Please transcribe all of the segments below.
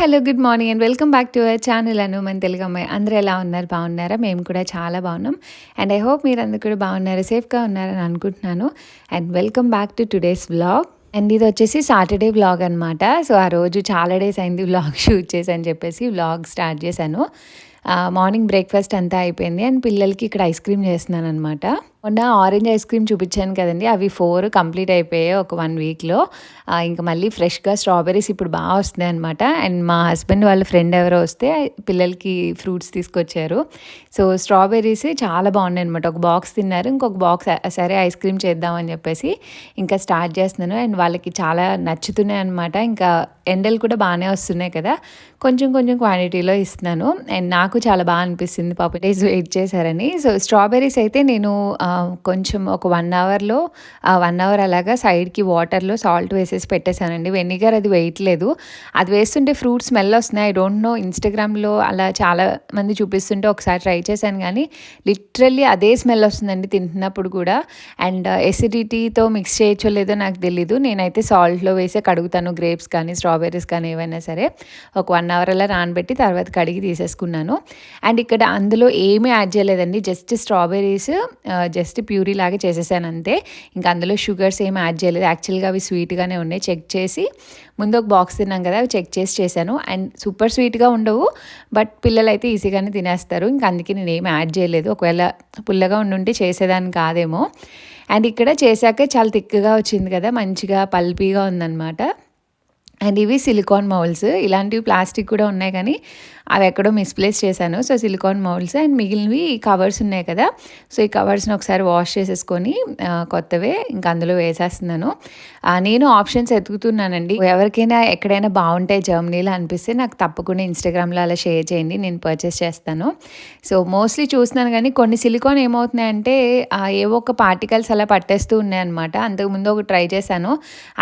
Hello. Good morning and welcome back to our channel అను మన తెలుగు అమ్మాయి. అందరూ ఎలా ఉన్నారు? బాగున్నారా? మేము కూడా చాలా బాగున్నాం. అండ్ ఐ హోప్ మీరందరూ కూడా బాగున్నారు, సేఫ్గా ఉన్నారని అనుకుంటున్నాను. And welcome back to today's vlog. And ఇది వచ్చేసి సాటర్డే వ్లాగ్ అనమాట. సో ఆ రోజు చాలా డేస్ అయింది వ్లాగ్ షూట్ చేసి అని చెప్పేసి వ్లాగ్ స్టార్ట్ చేశాను. మార్నింగ్ బ్రేక్ఫాస్ట్ అంతా అయిపోయింది అండ్ పిల్లలకి ఇక్కడ ఐస్ క్రీమ్ చేస్తున్నాను అనమాట. మొన్న ఆరెంజ్ ఐస్ క్రీమ్ చూపించాను కదండి, అవి 4 కంప్లీట్ అయిపోయాయి ఒక 1 వీక్లో. ఇంకా మళ్ళీ ఫ్రెష్గా స్ట్రాబెర్రీస్ ఇప్పుడు బాగా వస్తున్నాయి అనమాట. అండ్ మా హస్బెండ్ వాళ్ళ ఫ్రెండ్ ఎవరో వస్తే పిల్లలకి ఫ్రూట్స్ తీసుకొచ్చారు. సో స్ట్రాబెర్రీస్ చాలా బాగున్నాయి అనమాట. ఒక బాక్స్ తిన్నారు, ఇంకొక బాక్స్ సరే ఐస్ క్రీమ్ చేద్దామని చెప్పేసి ఇంకా స్టార్ట్ చేస్తున్నాను. అండ్ వాళ్ళకి చాలా నచ్చుతున్నాయి అనమాట. ఇంకా ఎండలు కూడా బాగానే వస్తున్నాయి కదా, కొంచెం కొంచెం క్వాంటిటీలో ఇస్తున్నాను. అండ్ నాకు చాలా బాగా అనిపిస్తుంది పాప డేస్ వెయిట్ చేశారని. సో స్ట్రాబెర్రీస్ అయితే నేను కొంచెం ఒక 1 అవర్లో 1 అవర్ అలాగా సైడ్కి వాటర్లో సాల్ట్ వేసేసి పెట్టేశానండి. వెనిగర్ అది వేయట్లేదు. అది వేస్తుంటే ఫ్రూట్ స్మెల్ వస్తున్నాయి. ఐ డోంట్ నో, ఇన్స్టాగ్రామ్లో అలా చాలా మంది చూపిస్తుంటే ఒకసారి ట్రై చేశాను కానీ లిటరల్లీ అదే స్మెల్ వస్తుందండి తింటున్నప్పుడు కూడా. అండ్ ఎసిడిటీతో మిక్స్ చేయొచ్చో లేదో నాకు తెలీదు. నేనైతే సాల్ట్లో వేసే కడుగుతాను, గ్రేప్స్ కానీ స్ట్రాబెర్రీస్ కానీ ఏవైనా సరే. ఒక 1 అవర్ అలా నానబెట్టి తర్వాత కడిగి తీసేసుకున్నాను. అండ్ ఇక్కడ అందులో ఏమీ యాడ్ చేయలేదండి, జస్ట్ స్ట్రాబెర్రీస్ జస్ట్ ప్యూరీ లాగా చేసేసాను అంతే. ఇంకా అందులో షుగర్స్ ఏమి యాడ్ చేయలేదు. యాక్చువల్గా అవి స్వీట్గానే ఉన్నాయి. చెక్ చేసి ముందు ఒక బాక్స్ తిన్నాం కదా, అవి చెక్ చేసి చేశాను. అండ్ సూపర్ స్వీట్గా ఉండవు, బట్ పిల్లలు అయితే ఈజీగానే తినేస్తారు. ఇంకా అందుకే నేను ఏమి యాడ్ చేయలేదు. ఒకవేళ పుల్లగా ఉండుంటే చేసేదాన్ని కాదేమో. అండ్ ఇక్కడ చేశాక చాలా థిక్గా వచ్చింది కదా, మంచిగా పల్పీగా ఉందన్నమాట. అండ్ ఇవి సిలికాన్ మౌల్స్. ఇలాంటివి ప్లాస్టిక్ కూడా ఉన్నాయి కానీ అవి ఎక్కడో మిస్ప్లేస్ చేశాను. సో సిలికాన్ మౌల్స్ అండ్ మిగిలినవి కవర్స్ ఉన్నాయి కదా, సో ఈ కవర్స్ని ఒకసారి వాష్ చేసేసుకొని కొత్తవే ఇంకా అందులో వేసేస్తున్నాను. నేను ఆప్షన్స్ ఎతుకుతున్నానండి. ఎవరికైనా ఎక్కడైనా బాగుంటాయి జర్మనీలో అనిపిస్తే నాకు తప్పకుండా ఇన్స్టాగ్రామ్లో అలా షేర్ చేయండి, నేను పర్చేస్ చేస్తాను. సో మోస్ట్లీ చూస్తున్నాను కానీ కొన్ని సిలికాన్ ఏమవుతున్నాయంటే ఏవో ఒక పార్టికల్స్ అలా పట్టేస్తూ ఉన్నాయన్నమాట. అంతకుముందు ఒక ట్రై చేశాను,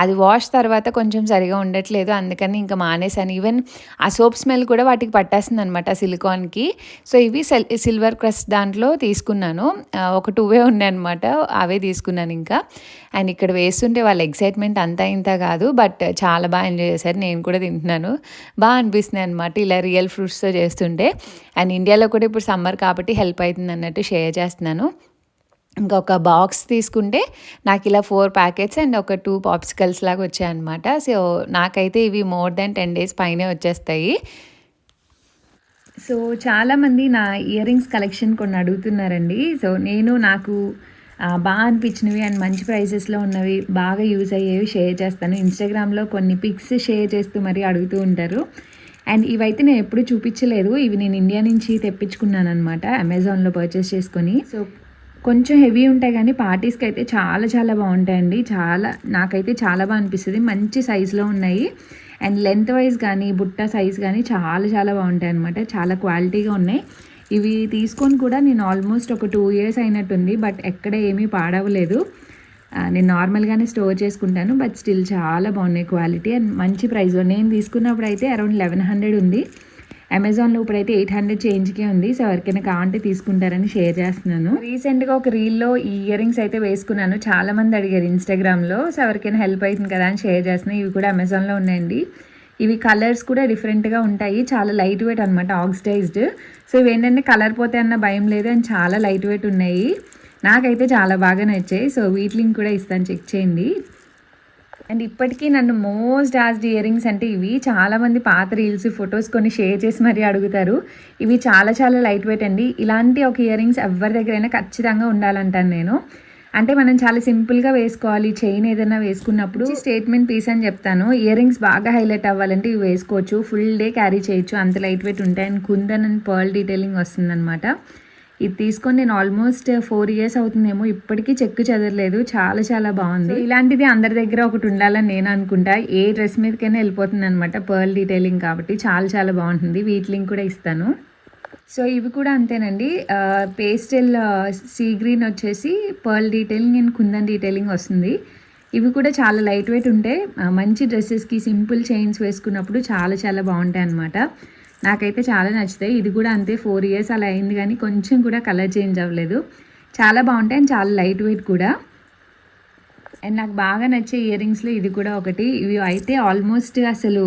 అది వాష్ తర్వాత కొంచెం సరిగా ఉండట్లేదు, అందుకని ఇంకా మానేశాను. ఈవెన్ ఆ సోప్ స్మెల్ కూడా వాటికి పట్టేస్తుంది అనమాట సిలికాన్కి. సో ఇవి సిల్వర్ క్రస్ట్ దాంట్లో తీసుకున్నాను. ఒక 2 ఉన్నాయన్నమాట, అవే తీసుకున్నాను ఇంకా. అండ్ ఇక్కడ వేస్తుంటే వాళ్ళ ఎక్సైట్మెంట్ అంతా ఇంత కాదు, బట్ చాలా బాగా ఎంజాయ్ చేశారు. నేను కూడా తింటున్నాను, బాగా అనిపిస్తుంది అనమాట ఇలా రియల్ ఫ్రూట్స్తో చేస్తుంటే. అండ్ ఇండియాలో కూడా ఇప్పుడు సమ్మర్ కాబట్టి హెల్ప్ అవుతుంది అన్నట్టు షేర్ చేస్తున్నాను. ఇంకొక బాక్స్ తీసుకుంటే నాకు ఇలా 4 ప్యాకెట్స్ అండ్ ఒక 2 పాప్సికల్స్ లాగా వచ్చాయన్నమాట. సో నాకైతే ఇవి మోర్ దెన్ 10 డేస్ పైనే వచ్చేస్తాయి. సో చాలామంది నా ఇయర్ రింగ్స్ కలెక్షన్ కొన్ని అడుగుతున్నారండి. సో నాకు బాగా అనిపించినవి అండ్ మంచి ప్రైసెస్లో ఉన్నవి, బాగా యూజ్ అయ్యేవి షేర్ చేస్తాను. ఇన్స్టాగ్రామ్లో కొన్ని పిక్స్ షేర్ చేస్తూ మరీ అడుగుతూ ఉంటారు. అండ్ ఇవైతే నేను ఎప్పుడూ చూపించలేదు, ఇవి నేను ఇండియా నుంచి తెప్పించుకున్నాను అనమాట, అమెజాన్లో పర్చేస్ చేసుకొని. సో కొంచెం హెవీ ఉంటాయి కానీ పార్టీస్కి అయితే చాలా చాలా బాగుంటాయండి. నాకైతే చాలా బాగా అనిపిస్తుంది. మంచి సైజులో ఉన్నాయి అండ్ లెంత్ వైజ్ కానీ బుట్ట సైజ్ కానీ చాలా చాలా బాగుంటాయి అనమాట. చాలా క్వాలిటీగా ఉన్నాయి. ఇవి తీసుకొని కూడా నేను ఆల్మోస్ట్ ఒక 2 ఇయర్స్ అయినట్టుంది, బట్ ఎక్కడ ఏమీ పాడవలేదు. నేను నార్మల్గానే స్టోర్ చేసుకుంటాను, బట్ స్టిల్ చాలా బాగున్నాయి క్వాలిటీ అండ్ మంచి ప్రైస్లో. నేను తీసుకున్నప్పుడు అయితే అరౌండ్ 1100 ఉంది. అమెజాన్లో ఇప్పుడైతే 800 చేంజ్కే ఉంది. సో ఎవరికైనా కావాలంటే తీసుకుంటారని షేర్ చేస్తున్నాను. రీసెంట్గా ఒక రీల్లో ఈ ఇయర్ రింగ్స్ అయితే వేసుకున్నాను, చాలామంది అడిగారు ఇన్స్టాగ్రామ్లో. సో ఎవరికైనా హెల్ప్ అవుతుంది కదా అని షేర్ చేస్తున్నాను. ఇవి కూడా అమెజాన్లో ఉన్నాయండి. ఇవి కలర్స్ కూడా డిఫరెంట్గా ఉంటాయి, చాలా లైట్ వెయిట్ అనమాట, ఆక్సిడైజ్డ్. సో ఇవి ఏంటంటే కలర్ పోతే అన్న భయం లేదు అండ్ చాలా లైట్ వెయిట్ ఉన్నాయి. నాకైతే చాలా బాగా నచ్చాయి. సో వీటి లింక్ కూడా ఇస్తాను, చెక్ చేయండి. అండ్ ఇప్పటికీ నన్ను మోస్ట్ ఆస్డ్ ఇయర్ రింగ్స్ అంటే ఇవి. చాలామంది పాత రీల్స్ ఫొటోస్ కొన్ని షేర్ చేసి మరీ అడుగుతారు. ఇవి చాలా చాలా లైట్ వెయిట్ అండి. ఇలాంటి ఒక ఇయర్ రింగ్స్ ఎవరి దగ్గరైనా ఖచ్చితంగా ఉండాలంటాను నేను. అంటే మనం చాలా సింపుల్గా వేసుకోవాలి, చైన్ ఏదైనా వేసుకున్నప్పుడు స్టేట్మెంట్ పీస్ అని చెప్తాను. ఇయర్ రింగ్స్ బాగా హైలైట్ అవ్వాలంటే ఇవి వేసుకోవచ్చు, ఫుల్ డే క్యారీ చేయొచ్చు, అంత లైట్ వెయిట్ ఉంటాయి. And kundan and pearl detailing వస్తుందన్నమాట. ఇది తీసుకొని నేను ఆల్మోస్ట్ 4 ఇయర్స్ అవుతుందేమో, ఇప్పటికీ చెక్కు చెదరలేదు, చాలా చాలా బాగుంది. ఇలాంటిది అందరి దగ్గర ఒకటి ఉండాలని నేను అనుకుంటా. ఏ డ్రెస్ మీదకైనా వెళ్ళిపోతుంది అనమాట, పర్ల్ డీటెయిలింగ్ కాబట్టి చాలా చాలా బాగుంటుంది. వీటి లింక్ కూడా ఇస్తాను. సో ఇవి కూడా అంతేనండి. పేస్టల్ సీ గ్రీన్ వచ్చేసి pearl detailing and kundan detailing వస్తుంది. ఇవి కూడా చాలా లైట్ వెయిట్ ఉంటాయి. మంచి డ్రెస్సెస్కి సింపుల్ చైన్స్ వేసుకున్నప్పుడు చాలా చాలా బాగుంటాయి అన్నమాట. నాకైతే చాలా నచ్చుతాయి. ఇది కూడా అంతే, 4 ఇయర్స్ అలా అయింది కానీ కొంచెం కూడా కలర్ చేంజ్ అవ్వలేదు. చాలా బాగుంటాయి అండ్ చాలా లైట్ వెయిట్ కూడా. అండ్ నాకు బాగా నచ్చే ఇయర్ రింగ్స్లో ఇది కూడా ఒకటి. ఇవి అయితే ఆల్మోస్ట్ అసలు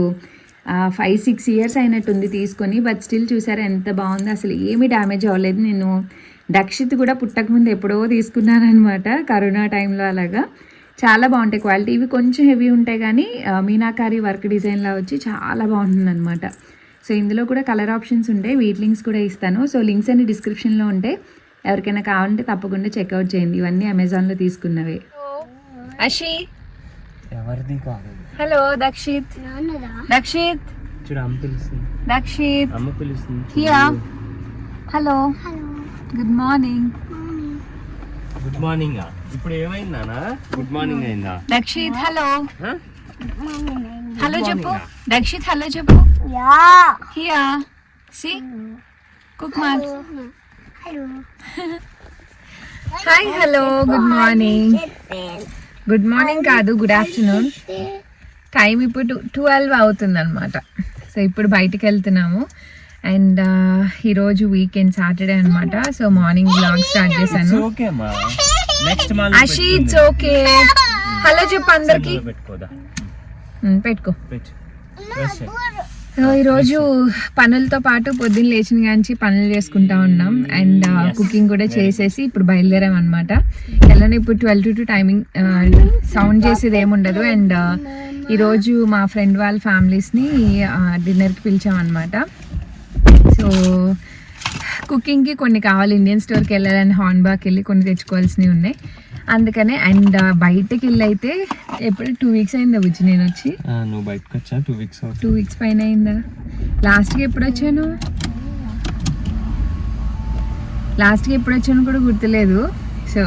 5-6 ఇయర్స్ అయినట్టుంది తీసుకొని. బట్ స్టిల్ చూసారా ఎంత బాగుంది, అసలు ఏమీ డ్యామేజ్ అవ్వలేదు. నేను దక్షిత్ కూడా పుట్టకముందు ఎప్పుడో తీసుకున్నాను అనమాట, కరోనా టైంలో. అలాగా చాలా బాగుంటాయి క్వాలిటీ. ఇవి కొంచెం హెవీ ఉంటాయి కానీ మీనాకారి వర్క్ డిజైన్లా వచ్చి చాలా బాగుంటుంది అనమాట. సో ఇందులో కూడా కలర్ ఆప్షన్స్ ఉంటాయి, వీటి లింక్స్ కూడా ఇస్తాను. సో లింక్స్ అన్ని డిస్క్రిప్షన్లో ఉంటాయి, ఎవరికైనా కావాలంటే తప్పకుండా చెక్అవుట్ చేయండి. ఇవన్నీ అమెజాన్లో తీసుకున్నవే. అషి ఎవరిది కాదు. హలో దక్షిత్. దక్షిత్ చూడు అమ్మ పిలుస్తుంది. దక్షిత్ అమ్మ పిలుస్తుంది. Here. Hello good morning. Good morning. ఇప్పుడు ఏమైంది నాన్న? గుడ్ మార్నింగ్ అయిందా? దక్షిత్ హలో. హలో చెప్పు దక్షిత్, హలో చెప్పు. హియా సి కుక్ మార్. Hi hello good morning. Good morning కాదు, గుడ్ ఆఫ్టర్నూన్. టైం ఇప్పుడు 12 అవుతుంది అనమాట. సో ఇప్పుడు బయటికి వెళ్తున్నాము. అండ్ ఈరోజు వీకెండ్ సాటర్డే అనమాట. సో మార్నింగ్ బ్లాగ్ స్టార్ట్ చేశాను. Ashi it's okay. హలో చెప్పు అందరికి. పెట్టుకో. సో ఈరోజు పనులతో పాటు పొద్దున్న లేచిన కాంచి పనులు చేసుకుంటా ఉన్నాం. అండ్ కుకింగ్ కూడా చేసేసి ఇప్పుడు బయలుదేరాం అనమాట. ఎలానే ఇప్పుడు 12 to 2 టైమింగ్, సౌండ్ చేసేది ఏముండదు. అండ్ ఈరోజు మా ఫ్రెండ్ వాళ్ళ ఫ్యామిలీస్ని డిన్నర్కి పిలిచామన్నమాట. సో కుకింగ్కి కొన్ని కావాలి, ఇండియన్ స్టోర్కి వెళ్ళాలని హార్న్బాగ్కి వెళ్ళి కొన్ని తెచ్చుకోవాల్సినవి ఉన్నాయి అందుకనే. అండ్ బయటకి వెళ్ళి అయితే ఎప్పుడు 2 weeks అయిందా బుజ్జి నేను వచ్చి? నువ్వు బయటకు వచ్చా 2 weeks. 2 weeks పైన అయిందా? లాస్ట్కి ఎప్పుడు వచ్చాను కూడా గుర్తులేదు. సో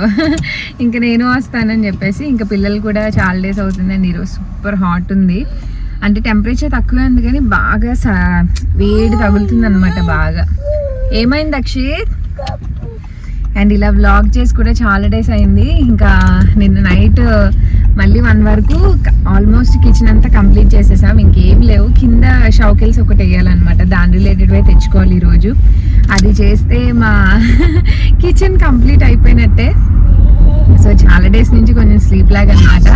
ఇంకా నేను వస్తానని చెప్పేసి, ఇంకా పిల్లలు కూడా చాలా డేస్ అవుతుందండి. ఈరోజు సూపర్ హాట్ ఉంది, అంటే టెంపరేచర్ తక్కువే ఉంది కానీ బాగా వేడి తగులుతుంది అనమాట బాగా. ఏమైంది అక్షిత్? అండ్ ఇలా వ్లాగ్ చేసి కూడా చాలా డేస్ అయింది. ఇంకా నిన్న నైట్ మళ్ళీ 1 వరకు ఆల్మోస్ట్ కిచెన్ అంతా కంప్లీట్ చేసేసాం. ఇంకేం లేవు, కింద షౌకెల్స్ ఒకటి వేయాలన్నమాట, దాని రిలేటెడ్వే తెచ్చుకోవాలి ఈరోజు. అది చేస్తే మా కిచెన్ కంప్లీట్ అయిపోయినట్టే. సో చాలా డేస్ నుంచి కొంచెం స్లీప్ లాగ్ అనమాట.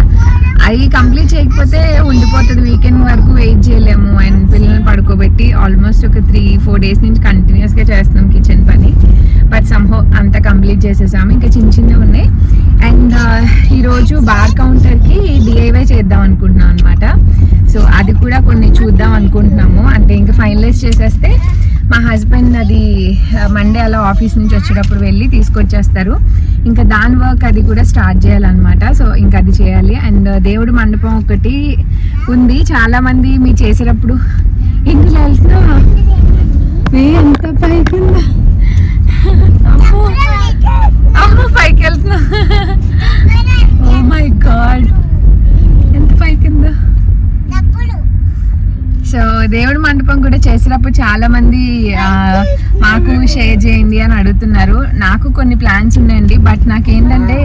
అవి కంప్లీట్ చేయకపోతే ఉండిపోతుంది, వీకెండ్ వరకు వెయిట్ చేయలేము. అండ్ పిల్లల్ని పడుకోబెట్టి ఆల్మోస్ట్ ఒక 3-4 డేస్ నుంచి కంటిన్యూస్గా చేస్తున్నాం కిచెన్ పని. బట్ సమ్హౌ అంతా కంప్లీట్ చేసేసాము, ఇంకా చిన్నవి ఉన్నాయి. అండ్ ఈరోజు బార్ కౌంటర్కి డిఐవై చేద్దాం అనుకుంటున్నాం అనమాట. సో అది కూడా కొన్ని చూద్దాం అనుకుంటున్నాము. అంటే ఇంకా ఫైనలైజ్ చేసేస్తే మా హస్బెండ్ అది మండే అలా ఆఫీస్ నుంచి వచ్చేటప్పుడు వెళ్ళి తీసుకొచ్చేస్తారు. ఇంకా దాని వర్క్ అది కూడా స్టార్ట్ చేయాలన్నమాట. సో ఇంకా అది చేయాలి. అండ్ దేవుడి మండపం ఒకటి ఉంది, చాలామంది మీ చేసేటప్పుడు ఇందులో వెళ్తున్నా ఎంత పైకి ఉందా, అమ్మో పైకి వెళ్తున్నా. ఓ మై గాడ్ ఎంత పైకి ఉందా. సో దేవుడి మండపం కూడా చేసేటప్పుడు చాలా మంది మాకు షేర్ చేయండి అని అడుగుతున్నారు. నాకు కొన్ని ప్లాన్స్ ఉన్నాయండి, బట్ నాకేంటంటే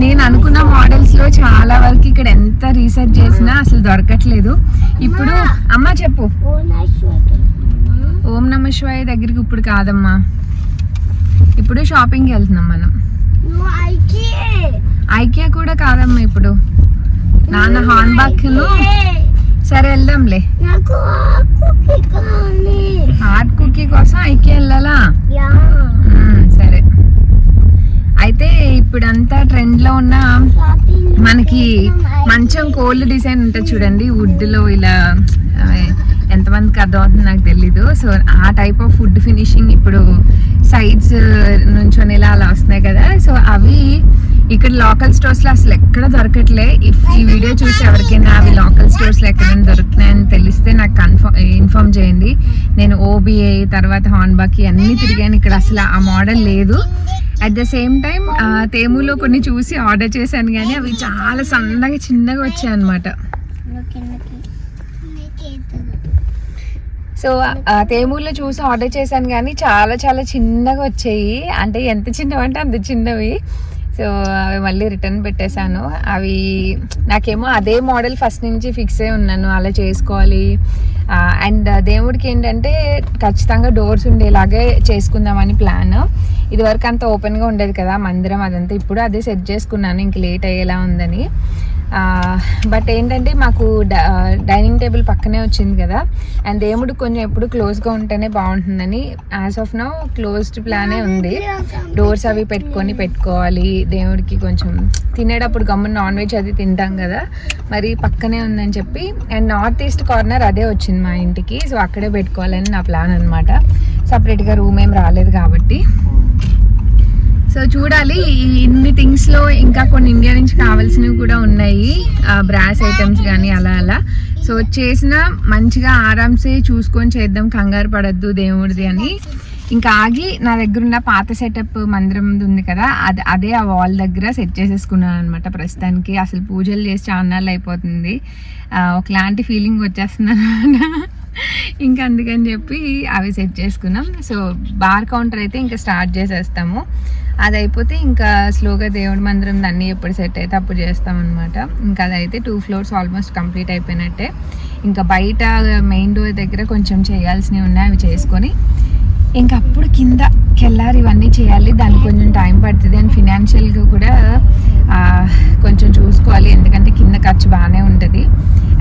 నేను అనుకున్న మోడల్స్లో చాలా వరకు ఇక్కడ ఎంత రీసెర్చ్ చేసినా అసలు దొరకట్లేదు. ఇప్పుడు అమ్మ చెప్పు. ఓం నమ శివాయ దగ్గరికి ఇప్పుడు కాదమ్మా, ఇప్పుడు షాపింగ్కి వెళ్తున్నాం మనం. ఐకియా కూడా కాదమ్మా, ఇప్పుడు నాన్న హార్న్బాగ్ను. సరే వెళ్దాంలే. హాట్ కుకీ కోసం ఐకియా వెళ్ళాలా? సరే అయితే ఇప్పుడంతా ట్రెండ్లో ఉన్న మనకి మంచం కోల్డ్ డిజైన్ ఉంటుంది చూడండి, వుడ్లో ఇలా. ఎంతమందికి అర్థమవుతుంది నాకు తెలీదు. సో ఆ టైప్ ఆఫ్ వుడ్ ఫినిషింగ్ ఇప్పుడు సైడ్స్ నుంచొని ఇలా అలా వస్తున్నాయి కదా. సో అవి ఇక్కడ లోకల్ స్టోర్స్లో అసలు ఎక్కడ దొరకట్లే. ఈ వీడియో చూసి ఎవరికైనా అవి లోకల్ స్టోర్స్లో ఎక్కడైనా దొరుకుతున్నాయని తెలిస్తే నాకు ఇన్ఫార్మ్ చేయండి. నేను ఓబిఐ తర్వాత హార్న్బాగ్కి అన్నీ తిరిగాను, ఇక్కడ అసలు ఆ మోడల్ లేదు. అట్ ద సేమ్ టైం తేములో కొన్ని చూసి ఆర్డర్ చేశాను కానీ అవి చాలా సన్నగా చిన్నగా వచ్చాయి అన్నమాట. సో తేమూర్లో చూసి ఆర్డర్ చేశాను కానీ చాలా చాలా చిన్నగా వచ్చాయి, అంటే ఎంత చిన్నవి అంటే అంత చిన్నవి. సో అవి మళ్ళీ రిటర్న్ పెట్టేశాను. అవి నాకేమో అదే మోడల్ ఫస్ట్ నుంచి ఫిక్స్ అయి ఉన్నాను, అలా చేసుకోవాలి. అండ్ దేవుడికి ఏంటంటే ఖచ్చితంగా డోర్స్ ఉండేలాగే చేసుకుందామని ప్లాన్. ఇదివరకు అంత ఓపెన్గా ఉండేది కదా మందిరం అదంతా, ఇప్పుడు అదే సెట్ చేసుకున్నాను ఇంక లేట్ అయ్యేలా ఉందని. బట్ ఏంటంటే మాకు డైనింగ్ టేబుల్ పక్కనే వచ్చింది కదా, అండ్ దేవుడు కొంచెం ఎప్పుడు క్లోజ్గా ఉంటేనే బాగుంటుందని యాజ్ ఆఫ్ నౌ క్లోజ్డ్ ప్లానే ఉంది. డోర్స్ అవి పెట్టుకోవాలి, దేవుడికి కొంచెం తినేటప్పుడు గమ్మున నాన్ వెజ్ అది తింటాం కదా, మరి పక్కనే ఉందని చెప్పి. అండ్ నార్త్ ఈస్ట్ కార్నర్ అదే వచ్చింది మా ఇంటికి, సో అక్కడే పెట్టుకోవాలని నా ప్లాన్ అనమాట. సపరేట్గా రూమ్ ఏం రాలేదు కాబట్టి. సో చూడాలి, ఇన్ని థింగ్స్లో ఇంకా కొన్ని ఇండియా నుంచి కావాల్సినవి కూడా ఉన్నాయి, బ్రాస్ ఐటమ్స్ కానీ అలా. సో చేసిన మంచిగా ఆరామ్సే చూసుకొని చేద్దాం, కంగారు పడద్దు దేవుడిది అని. ఇంకా ఆగి నా దగ్గర ఉన్న పాత సెటప్ మందిరం ఉంది కదా, అదే ఆ వాల్ దగ్గర సెట్ చేసేసుకున్నాను అనమాట. ప్రస్తుతానికి అసలు పూజలు చేసి చాన్నాళ్ళు అయిపోతుంది, ఒకలాంటి ఫీలింగ్ వచ్చేస్తుంది అనమాట. ఇంకా అందుకని చెప్పి అవి సెట్ చేసుకున్నాం. సో బార్ కౌంటర్ అయితే ఇంకా స్టార్ట్ చేసేస్తాము, అది అయిపోతే ఇంకా స్లోగా దేవుడి మందిరం అన్నీ ఎప్పుడు సెట్ అయితే అప్పుడు చేస్తామన్నమాట. ఇంకా అదైతే 2 floors ఆల్మోస్ట్ కంప్లీట్ అయిపోయినట్టే. ఇంకా బయట మెయిన్ డోర్ దగ్గర కొంచెం చేయాల్సినవి ఉన్నాయి, అవి చేసుకొని ఇంకా అప్పుడు కింద కెళ్ళారు ఇవన్నీ చేయాలి. దానికి కొంచెం టైం పడుతుంది, అండ్ ఫినాన్షియల్గా కూడా కొంచెం చూసుకోవాలి, ఎందుకంటే కింద ఖర్చు బాగానే ఉంటుంది.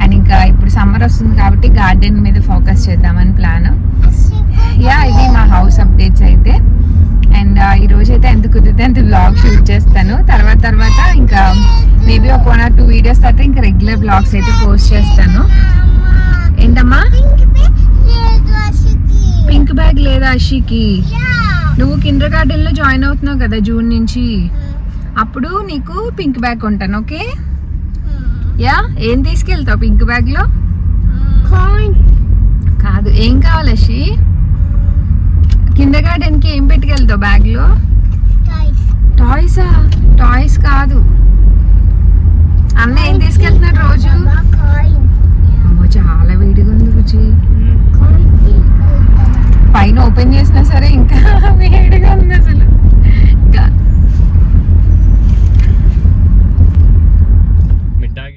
అండ్ ఇంకా ఇప్పుడు సమ్మర్ వస్తుంది కాబట్టి గార్డెన్ మీద ఫోకస్ చేద్దామని ప్లాన్. ఇది మా హౌస్ అప్డేట్స్ అయితే. అండ్ ఈరోజు అయితే ఎంత కుదిరితే అంత వ్లాగ్ షూట్ చేస్తాను. తర్వాత ఇంకా మేబీ ఒక 1 or 2 వీడియోస్ తర్వాత ఇంకా రెగ్యులర్ వ్లాగ్స్ అయితే పోస్ట్ చేస్తాను. ఏంటమ్మా పింక్ బ్యాగ్ లేదా అషికి? నువ్వు కిండర్ గార్డెన్లో జాయిన్ అవుతున్నావు కదా జూన్ నుంచి, అప్పుడు నీకు పింక్ బ్యాగ్ కొంటాను, ఓకే? ఏం తీసుకెళ్తావు పింక్ బ్యాగ్లో? కాదు, ఏం కావాలి అషి? కిండర్ గార్డెన్కి ఏం పెట్టుకెళ్తావు బ్యాగ్లో? టాయ్సా? టాయ్స్ కాదు, అన్న ఏం తీసుకెళ్తున్నాడు రోజు? అమ్మో చాలా వేడిగా ఉంది రుచి, పైన ఓపెన్ చేసినా సరే ఇంకా వేడిగా ఉంది అసలు.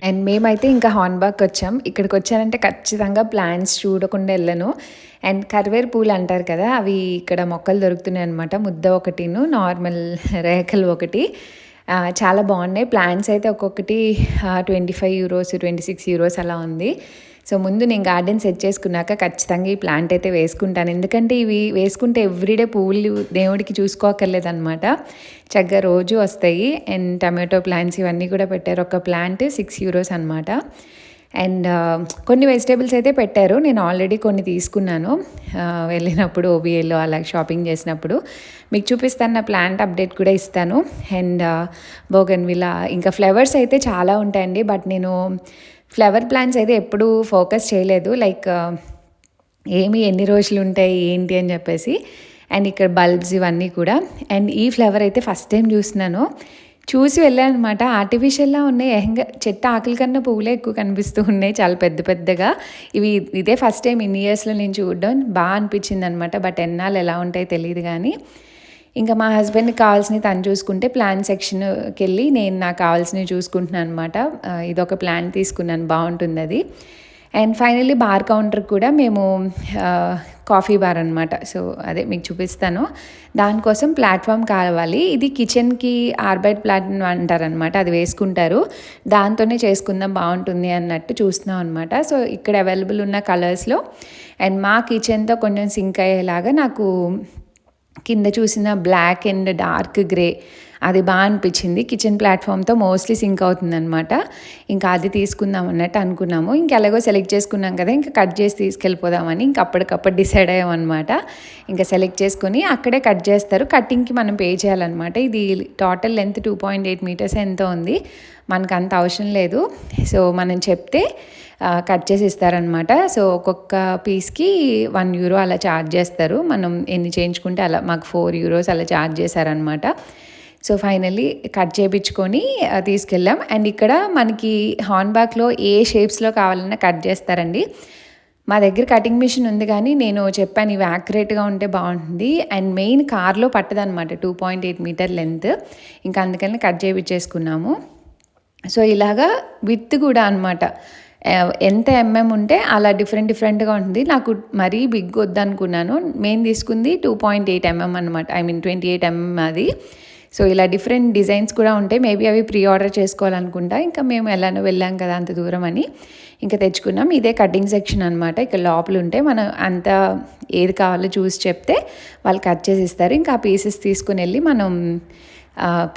అండ్ మేమైతే ఇంకా హార్న్బాగ్ వచ్చాం. ఇక్కడికి వచ్చానంటే ఖచ్చితంగా ప్లాంట్స్ చూడకుండా వెళ్ళను. అండ్ కరివేరు పూలు అంటారు కదా, అవి ఇక్కడ మొక్కలు దొరుకుతున్నాయి అనమాట. ముద్ద ఒకటిను, నార్మల్ రేఖలు ఒకటి, చాలా బాగున్నాయి. ప్లాంట్స్ అయితే ఒక్కొక్కటి 25 euros 26 euros అలా ఉంది. సో ముందు నేను గార్డెన్ సెట్ చేసుకున్నాక ఖచ్చితంగా ఈ ప్లాంట్ అయితే వేసుకుంటాను, ఎందుకంటే ఇవి వేసుకుంటే ఎవ్రీడే పువ్వులు దేవుడికి చూసుకోకర్లేదనమాట, చక్కగా రోజు వస్తాయి. అండ్ టమాటో ప్లాంట్స్ ఇవన్నీ కూడా పెట్టారు, ఒక ప్లాంట్ 6 euros అనమాట. అండ్ కొన్ని వెజిటేబుల్స్ అయితే పెట్టారు, నేను ఆల్రెడీ కొన్ని తీసుకున్నాను వెళ్ళినప్పుడు ఓబిఏలో అలా షాపింగ్ చేసినప్పుడు. మీకు చూపిస్తాను, నా ప్లాంట్ అప్డేట్ కూడా ఇస్తాను. అండ్ బోగన్విలా ఇంకా ఫ్లవర్స్ అయితే చాలా ఉంటాయండి, బట్ నేను ఫ్లవర్ ప్లాంట్స్ అయితే ఎప్పుడూ ఫోకస్ చేయలేదు, లైక్ ఎన్ని రోజులు ఉంటాయి ఏంటి అని చెప్పేసి. అండ్ ఇక్కడ బల్బ్స్ ఇవన్నీ కూడా. అండ్ ఈ ఫ్లవర్ అయితే ఫస్ట్ టైం చూస్తున్నాను, చూసి వెళ్ళాను అనమాట. ఆర్టిఫిషియల్లా ఉన్నాయి, ఏకంగా చెట్టు ఆకుల కన్నా పువ్వులే ఎక్కువ కనిపిస్తూ ఉన్నాయి, చాలా పెద్దగా. ఇదే ఫస్ట్ టైం ఇన్ని ఇయర్స్లో నేను చూడడం, బాగా అనిపించింది అనమాట. బట్ ఎన్నాళ్ళు ఎలా ఉంటాయో తెలియదు కానీ. ఇంకా మా హస్బెండ్కి కావాల్సినవి తను చూసుకుంటే ప్లాంట్ సెక్షన్కి వెళ్ళి నేను నాకు కావాల్సినవి చూసుకుంటున్నాను అనమాట. ఇదొక ప్లాంట్ తీసుకున్నాను, బాగుంటుంది అది. అండ్ ఫైనల్లీ బార్ కౌంటర్ కూడా మేము కాఫీ బార్ అనమాట, సో అదే మీకు చూపిస్తాను. దానికోసం ప్లాట్ఫామ్ కావాలి, ఇది కిచెన్కి ఆర్బైట్ ప్లాట్ఫామ్ అంటారనమాట, అది వేసుకుంటారు, దాంతోనే చేసుకుందాం బాగుంటుంది అన్నట్టు చూస్తున్నాం అనమాట. సో ఇక్కడ అవైలబుల్ ఉన్న కలర్స్లో అండ్ మా కిచెన్తో కొంచెం సింక్ అయ్యేలాగా నాకు కింద చూసిన బ్లాక్ అండ్ డార్క్ గ్రే అది బాగా అనిపించింది, కిచెన్ ప్లాట్ఫామ్తో మోస్ట్లీ సింక్ అవుతుంది అనమాట. ఇంకా అది తీసుకుందాం అన్నట్టు అనుకున్నాము. ఇంకా ఎలాగో సెలెక్ట్ చేసుకున్నాం కదా, ఇంకా కట్ చేసి తీసుకెళ్ళిపోదామని ఇంకా అప్పటికప్పుడు డిసైడ్ అయ్యామన్నమాట. ఇంకా సెలెక్ట్ చేసుకొని అక్కడే కట్ చేస్తారు, కటింగ్కి మనం పే చేయాలన్నమాట. ఇది టోటల్ లెంత్ 2.8 meters ఎంతో ఉంది, మనకు అంత అవసరం లేదు. సో మనం చెప్తే కట్ చేసి ఇస్తారనమాట. సో ఒక్కొక్క పీస్కి 1 euro అలా ఛార్జ్ చేస్తారు, మనం ఎన్ని చేయించుకుంటే అలా. మాకు 4 euros అలా ఛార్జ్ చేశారనమాట. సో ఫైనల్లీ కట్ చేయించుకొని తీసుకెళ్ళాం. అండ్ ఇక్కడ మనకి హార్న్బాక్లో ఏ షేప్స్లో కావాలన్నా కట్ చేస్తారండి. మా దగ్గర కటింగ్ మిషన్ ఉంది, కానీ నేను చెప్పాను ఇవి యాక్యురేట్గా ఉంటే బాగుంటుంది. అండ్ మెయిన్ కార్లో పట్టదనమాట 2.8 meter లెంత్, ఇంకా అందుకని కట్ చేయించేసుకున్నాము. సో ఇలాగా విత్ కూడా అనమాట, ఎంత ఉంటే అలా డిఫరెంట్గా ఉంటుంది. నాకు మరీ బిగ్ వద్దనుకున్నాను. మేము తీసుకుంది 2.8 అనమాట. ఐ మీన్ 28 అది. సో ఇలా డిఫరెంట్ డిజైన్స్ కూడా ఉంటాయి. మేబీ అవి ప్రీ ఆర్డర్ చేసుకోవాలనుకుంటా. ఇంకా మేము ఎలానో వెళ్ళాం కదా అంత దూరం అని ఇంకా తెచ్చుకున్నాం. ఇదే కటింగ్ సెక్షన్ అనమాట. ఇక్కడ లోపల ఉంటే మనం అంత ఏది కావాలో చూసి చెప్తే వాళ్ళు కట్ చేసి ఇస్తారు. ఇంకా ఆ పీసెస్ తీసుకుని వెళ్ళి మనం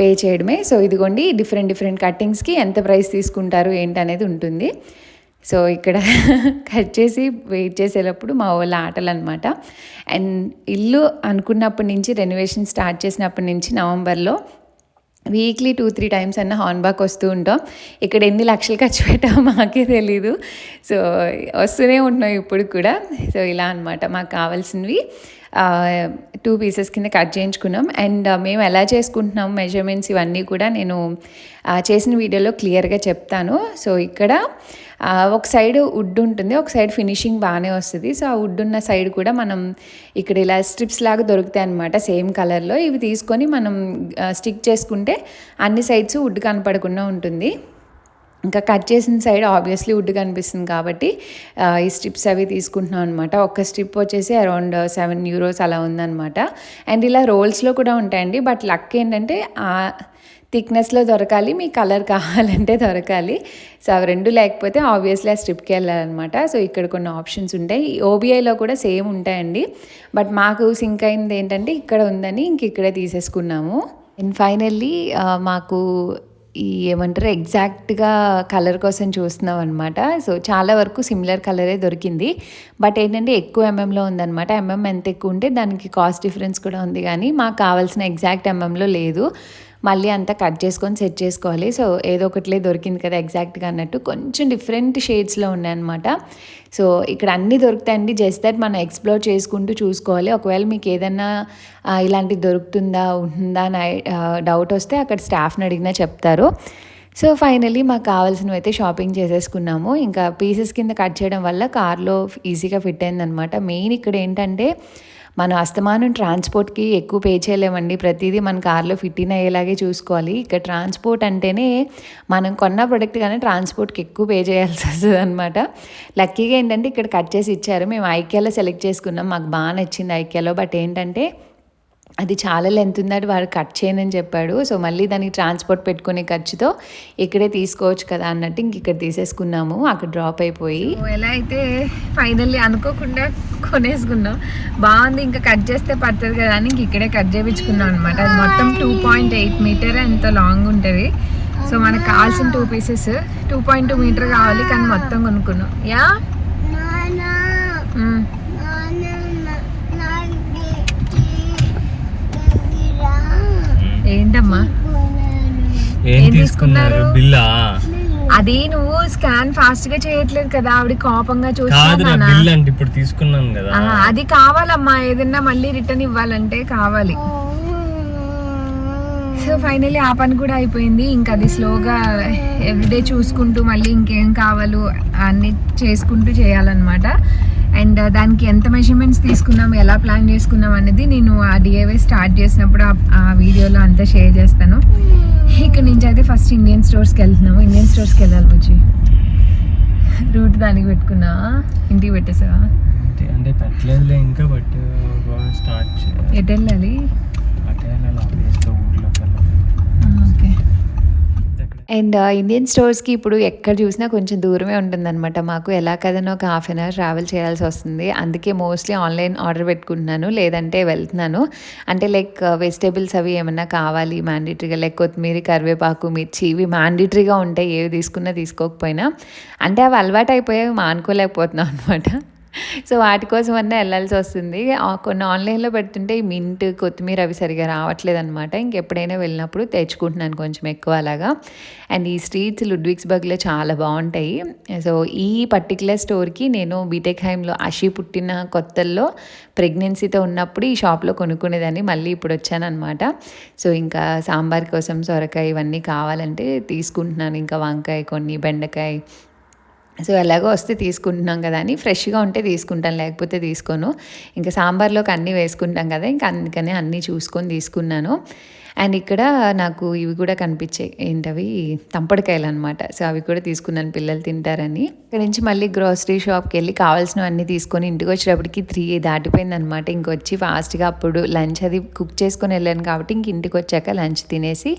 పే చేయడమే. సో ఇదిగోండి డిఫరెంట్ కట్టింగ్స్కి ఎంత ప్రైస్ తీసుకుంటారు ఏంటనేది ఉంటుంది. సో ఇక్కడ కట్ చేసి వెయిట్ చేసేటప్పుడు మా వాళ్ళ ఆటలు అనమాట. అండ్ ఇల్లు అనుకున్నప్పటి నుంచి రెనోవేషన్ స్టార్ట్ చేసినప్పటి నుంచి నవంబర్లో వీక్లీ 2-3 టైమ్స్ అన్న హార్న్బాక్ వస్తూ ఉంటాం. ఇక్కడ ఎన్ని లక్షలు ఖర్చు పెట్టామో మాకే తెలీదు. సో వస్తూనే ఉంటున్నాం ఇప్పుడు కూడా. సో ఇలా అనమాట మాకు కావాల్సినవి 2 పీసెస్ కింద కట్ చేయించుకున్నాం. అండ్ మేము ఎలా చేసుకుంటున్నాం మెజర్మెంట్స్ ఇవన్నీ కూడా నేను చేసిన వీడియోలో క్లియర్గా చెప్తాను. సో ఇక్కడ ఒక సైడ్ వుడ్ ఉంటుంది, ఒక సైడ్ ఫినిషింగ్ బాగానే వస్తుంది. సో ఆ వుడ్ ఉన్న సైడ్ కూడా మనం ఇక్కడ ఇలా స్ట్రిప్స్ లాగా దొరుకుతాయి అనమాట సేమ్ కలర్లో. ఇవి తీసుకొని మనం స్టిక్ చేసుకుంటే అన్ని సైడ్స్ వుడ్ కనపడకుండా ఉంటుంది. ఇంకా కట్ చేసిన సైడ్ ఆబ్వియస్లీ వుడ్ కనిపిస్తుంది కాబట్టి ఈ స్ట్రిప్స్ అవి తీసుకుంటున్నాం అనమాట. ఒక్క స్ట్రిప్ వచ్చేసి అరౌండ్ €7 అలా ఉందన్నమాట. అండ్ ఇలా రోల్స్లో కూడా ఉంటాయండి. బట్ లక్ ఏంటంటే థిక్నెస్లో దొరకాలి, మీ కలర్ కావాలంటే దొరకాలి. సో అవి రెండు లేకపోతే ఆబ్వియస్లీ ఆ స్ట్రిప్కి వెళ్ళాలన్నమాట. సో ఇక్కడ కొన్ని ఆప్షన్స్ ఉంటాయి. ఓబీఐలో కూడా సేమ్ ఉంటాయండి. బట్ మాకు సింక్ అయింది ఏంటంటే ఇక్కడ ఉందని ఇంక ఇక్కడే తీసేసుకున్నాము. అండ్ ఫైనల్లీ మాకు ఈ ఏమంటారు ఎగ్జాక్ట్గా కలర్ కోసం చూస్తున్నాం అనమాట. సో చాలా వరకు సిమిలర్ కలరే దొరికింది. బట్ ఏంటంటే ఎక్కువ ఎంఎంలో ఉందన్నమాట. ఎంఎం ఎంత ఎక్కువ ఉంటే దానికి కాస్ట్ డిఫరెన్స్ కూడా ఉంది, కానీ మాకు కావాల్సిన ఎగ్జాక్ట్ ఎంఎంలో లేదు. మళ్ళీ అంతా కట్ చేసుకొని సెట్ చేసుకోవాలి. సో ఏదో ఒకటిలే దొరికింది కదా ఎగ్జాక్ట్గా అన్నట్టు కొంచెం డిఫరెంట్ షేడ్స్లో ఉన్నాయన్నమాట. సో ఇక్కడ అన్నీ దొరుకుతాయండి. జస్ట్ దట్ మనం ఎక్స్ప్లోర్ చేసుకుంటూ చూసుకోవాలి. ఒకవేళ మీకు ఏదన్నా ఇలాంటిది దొరుకుతుందా ఉంటుందా అని డౌట్ వస్తే అక్కడ స్టాఫ్ని అడిగినా చెప్తారు. సో ఫైనల్లీ మాకు కావాల్సినవి అయితే షాపింగ్ చేసేసుకున్నాము. ఇంకా పీసెస్ కింద కట్ చేయడం వల్ల కార్లో ఈజీగా ఫిట్ అయిందనమాట. మెయిన్ ఇక్కడ ఏంటంటే మనం అస్తమానం ట్రాన్స్పోర్ట్కి ఎక్కువ పే చేయలేమండి. ప్రతిదీ మన కార్లో ఫిట్ ఇన్ అయ్యేలాగే చూసుకోవాలి. ఇక్కడ ట్రాన్స్పోర్ట్ అంటేనే మనం కొన్న ప్రొడక్ట్ కానీ ట్రాన్స్పోర్ట్కి ఎక్కువ పే చేయాల్సి వస్తుంది అనమాట. లక్కీగా ఏంటంటే ఇక్కడ కట్ చేసి ఇచ్చారు. మేము ఐకియాలో సెలెక్ట్ చేసుకున్నాం. మాకు బాగా నచ్చింది ఐకియాలో. బట్ ఏంటంటే అది చాలా లెంత్ ఉందని వాడు కట్ చేయనని చెప్పాడు. సో మళ్ళీ దానికి ట్రాన్స్పోర్ట్ పెట్టుకునే ఖర్చుతో ఇక్కడే తీసుకోవచ్చు కదా అన్నట్టు ఇంక ఇక్కడ తీసేసుకున్నాము. అక్కడ డ్రాప్ అయిపోయి ఎలా అయితే ఫైనల్లీ అనుకోకుండా కొనేసుకున్నాం. బాగుంది, ఇంకా కట్ చేస్తే పడుతుంది కదా అని ఇంక ఇక్కడే కట్ చేయించుకున్నాం అనమాట. అది మొత్తం 2.8 మీటర్ ఎంత లాంగ్ ఉంటుంది. సో మనకు కావాల్సిన 2 పీసెస్ 2.2 మీటర్ కావాలి, కానీ మొత్తం కొనుక్కున్నాం. యా ఏంటమ్మా ఏం తీసుకున్నారు? బిల్లా? అది నువ్వు స్కాన్ ఫాస్ట్ గా చేయట్లేదు కదా, ఆవిడ కోపంగా ఇప్పుడు తీసుకున్నాను కదా. అది కావాలమ్మా, ఏదన్నా మళ్ళీ రిటర్న్ ఇవ్వాలంటే కావాలి. సో ఫైనల్లీ ఆ పని కూడా అయిపోయింది. ఇంకా అది స్లోగా ఎవ్రీడే చూసుకుంటూ మళ్ళీ ఇంకేం కావాలో అన్ని చేసుకుంటూ చేయాలన్నమాట. అండ్ దానికి ఎంత మెజర్మెంట్స్ తీసుకున్నాం, ఎలా ప్లాన్ చేసుకున్నాం అనేది నేను ఆ డిఐవై స్టార్ట్ చేసినప్పుడు ఆ వీడియోలో అంతా షేర్ చేస్తాను. ఇక్కడ నుంచి అయితే ఫస్ట్ ఇండియన్ స్టోర్స్కి వెళ్తున్నాము. ఇండియన్ స్టోర్స్కి వెళ్ళాలి వచ్చి రూట్ దానికి పెట్టుకున్నా, ఇంటికి పెట్టేసావా? అంటే పెట్టలేదులే ఇంకా, బట్ స్టార్ట్ ఎటు వెళ్ళాలి? ఓకే. అండ్ ఇండియన్ స్టోర్స్కి ఇప్పుడు ఎక్కడ చూసినా కొంచెం దూరమే ఉంటుందన్నమాట. మాకు ఎలా కదనో ఒక ½ అన్ అవర్ ట్రావెల్ చేయాల్సి వస్తుంది. అందుకే మోస్ట్లీ ఆన్లైన్ ఆర్డర్ పెట్టుకుంటున్నాను, లేదంటే వెళ్తున్నాను. అంటే లైక్ వెజిటేబుల్స్ అవి ఏమన్నా కావాలి మ్యాండేటరీగా, లైక్ కొత్తిమీర, కరివేపాకు, మిర్చి ఇవి మ్యాండేటరీగా ఉంటాయి. ఏవి తీసుకున్నా తీసుకోకపోయినా, అంటే అవి అలవాటు అయిపోయాయి, మానుకోలేకపోతున్నాం అనమాట. సో వాటి కోసం అన్నా వెళ్ళాల్సి వస్తుంది. కొన్ని ఆన్లైన్లో పెడుతుంటే ఈ మింట్, కొత్తిమీర అవి సరిగా రావట్లేదు అనమాట. ఇంకెప్పుడైనా వెళ్ళినప్పుడు తెచ్చుకుంటున్నాను కొంచెం ఎక్కువ అలాగా. అండ్ ఈ స్ట్రీట్స్ లుడ్విగ్స్బర్గ్లో చాలా బాగుంటాయి. సో ఈ పర్టికులర్ స్టోర్కి నేను బీటెక్ హైమ్లో అషి పుట్టిన కొత్తల్లో ప్రెగ్నెన్సీతో ఉన్నప్పుడు ఈ షాప్లో కొనుక్కునేదాన్ని. మళ్ళీ ఇప్పుడు వచ్చానమాట. సో ఇంకా సాంబార్ కోసం సొరకాయ ఇవన్నీ కావాలంటే తీసుకుంటున్నాను. ఇంకా వంకాయ, కొన్ని బెండకాయ. సో ఎలాగో వస్తే తీసుకుంటున్నాం కదా అని ఫ్రెష్గా ఉంటే తీసుకుంటాను, లేకపోతే తీసుకోను. ఇంకా సాంబార్లోకి అన్నీ వేసుకుంటాం కదా, ఇంకా అందుకనే అన్నీ చూసుకొని తీసుకున్నాను. అండ్ ఇక్కడ నాకు ఇవి కూడా కనిపించాయి, ఏంటవి తంపడికాయలు అనమాట. సో అవి కూడా తీసుకున్నాను పిల్లలు తింటారని. ఇక్కడ నుంచి మళ్ళీ గ్రోసరీ షాప్కి వెళ్ళి కావాల్సినవన్నీ తీసుకొని ఇంటికి వచ్చేటప్పటికి 3 దాటిపోయింది అనమాట. ఇంకొచ్చి ఫాస్ట్గా అప్పుడు లంచ్ అది కుక్ చేసుకొని వెళ్ళాను కాబట్టి ఇంక ఇంటికి వచ్చాక లంచ్ తినేసి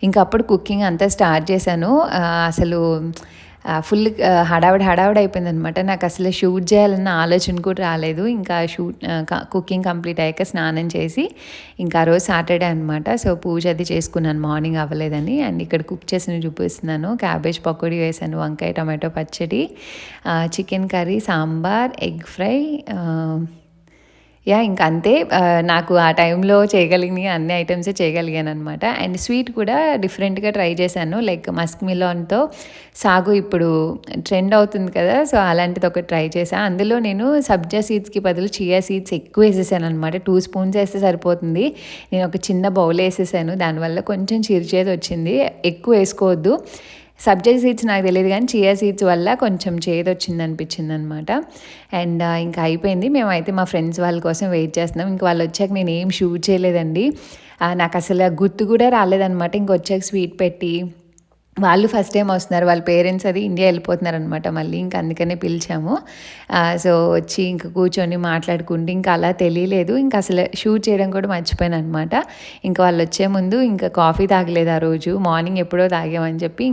ఇంకా అప్పుడు కుకింగ్ అంతా స్టార్ట్ చేశాను. అసలు ఫుల్ హడావిడి అయిపోయిందనమాట. నాకు అసలు షూట్ చేయాలన్న ఆలోచన కూడా రాలేదు. ఇంకా కుకింగ్ కంప్లీట్ అయ్యాక స్నానం చేసి ఇంకా ఆ రోజు సాటర్డే అనమాట. సో పూజ అది చేసుకున్నాను, మార్నింగ్ అవ్వలేదని. అండ్ ఇక్కడ కుక్ చేసిన చూపిస్తున్నాను. క్యాబేజ్ పకోడీ వేసాను, వంకాయ టమాటో పచ్చడి, chicken curry, sambar, egg fry. ఇంకా అంతే. నాకు ఆ టైంలో చేయగలిగిన అన్ని ఐటమ్సే చేయగలిగాను అనమాట. అండ్ స్వీట్ కూడా డిఫరెంట్గా ట్రై చేశాను, లైక్ మస్క్ మిలాన్తో సాగు ఇప్పుడు ట్రెండ్ అవుతుంది కదా, సో అలాంటిది ఒకటి ట్రై చేశాను. అందులో నేను సబ్జా సీడ్స్కి బదులు చియా సీడ్స్ ఎక్కువ వేసేసాను అనమాట. 2 స్పూన్స్ వేస్తే సరిపోతుంది. నేను ఒక చిన్న బౌల్ వేసేసాను, దానివల్ల కొంచెం చిరుచేది వచ్చింది. ఎక్కువ వేసుకోవద్దు. సబ్జా సీడ్స్ నాకు తెలియదు కానీ చియా సీడ్స్ వల్ల కొంచెం చేదు వచ్చింది అనిపించింది అనమాట. అండ్ ఇంకా అయిపోయింది. మేమైతే మా ఫ్రెండ్స్ వాళ్ళ కోసం వెయిట్ చేస్తున్నాం. ఇంక వాళ్ళు వచ్చాక నేను ఏం షూట్ చేయలేదండి. నాకు అసలు గుర్తు కూడా రాలేదనమాట. ఇంకొచ్చాక స్వీట్ పెట్టి, వాళ్ళు ఫస్ట్ టైం వస్తున్నారు, వాళ్ళ పేరెంట్స్ అది ఇండియా వెళ్ళిపోతున్నారు అనమాట మళ్ళీ. ఇంకా అందుకనే పిలిచాము. సో వచ్చి ఇంకా కూర్చొని మాట్లాడుకుంటూ ఇంకా అలా తెలియలేదు. ఇంకా అసలు షూట్ చేయడం కూడా మర్చిపోయాను అనమాట. ఇంకా వాళ్ళు వచ్చే ముందు ఇంకా కాఫీ తాగలేదు ఆ రోజు. మార్నింగ్ ఎప్పుడో తాగామని చెప్పి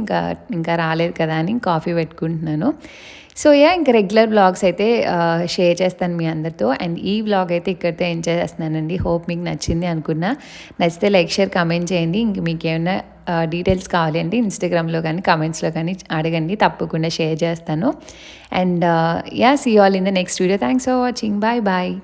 ఇంకా రాలేదు కదా అని కాఫీ పెట్టుకుంటున్నాను. సో ఇంకా రెగ్యులర్ వ్లాగ్స్ అయితే షేర్ చేస్తాను మీ అందరితో. అండ్ ఈ వ్లాగ్ అయితే ఇక్కడితో ఎంజాయ్ చేస్తున్నానండి. హోప్ మీకు నచ్చింది అనుకున్నా. నచ్చితే లైక్, షేర్, కామెంట్ చేయండి. ఇంక మీకు ఏమైనా డీటెయిల్స్ కావాలి అంటే ఇన్స్టాగ్రామ్లో కానీ కామెంట్స్లో కానీ అడగండి, తప్పకుండా షేర్ చేస్తాను. And see all in the next video. Thanks for watching. Bye bye.